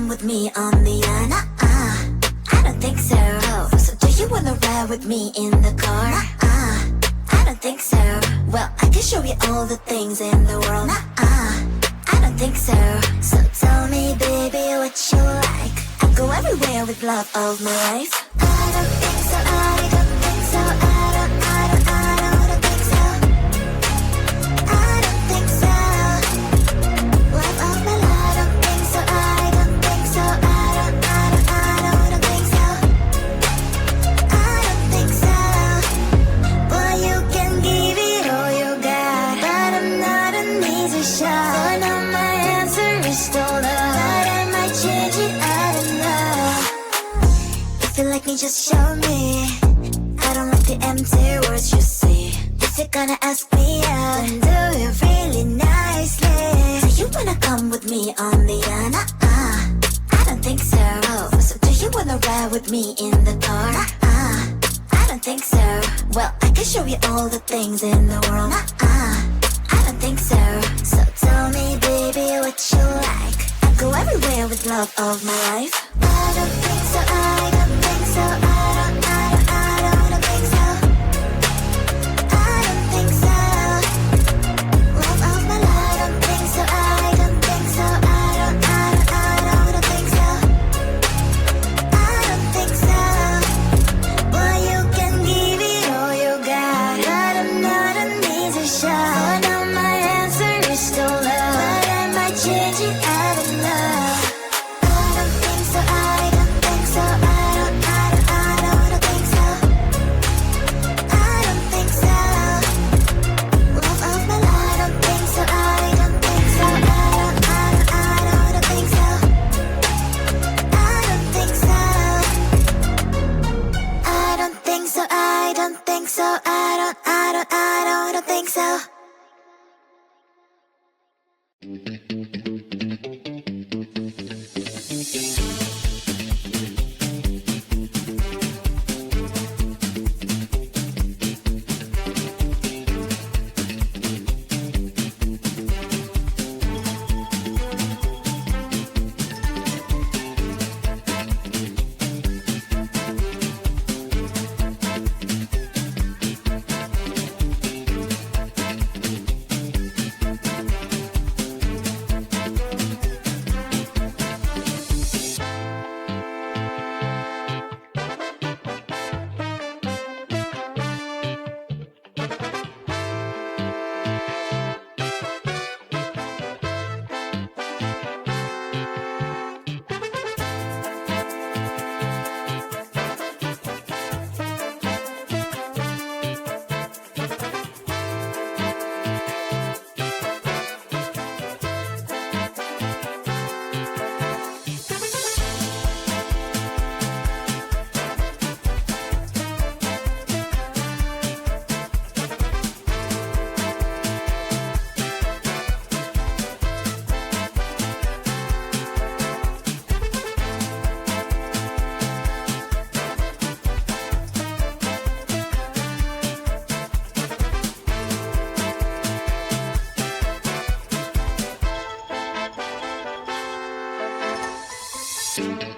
come with me on the I don't think so. So do you wanna ride with me in the car? I don't think so. Well, I can show you all the things in the world. I don't think so. So tell me, baby, what you like. I'll go everywhere with love of my life. I don't think so. I don't think so. I don't think so. I don't think so. Love of my life. I don't think so. I don't think so. I don't think so. I don't think so. Well, you can give it all you got, but I'm not an easy shot. So now my answer is still no, but I might change it. I don't know. If you like me, just show me. I don't like the empty words you see. If you're gonna ask me out, then do it really nicely. Do you wanna come with me on the I don't think so. So do you wanna ride with me in the car? I don't think so. Well, I can show you all the things in the world. I don't think so. So tell me, baby, what you like. I'll go everywhere with love of my life. I don't think so. I don't think so. I don't think so. I don't think so. Love of my life. I don't think so. I don't think so. I don't think so. I don't think so. Well, you can give it all you got, but I'm not an easy shot. So now my answer is still no, but I might change it. I don't know. I don't think so. I don't think so. I don't think so. I don't think so. Love of my life. I don't think so. I don't think so. I don't think so. I don't think so. I don't think so. I don't think so. I don't think so. Thank you.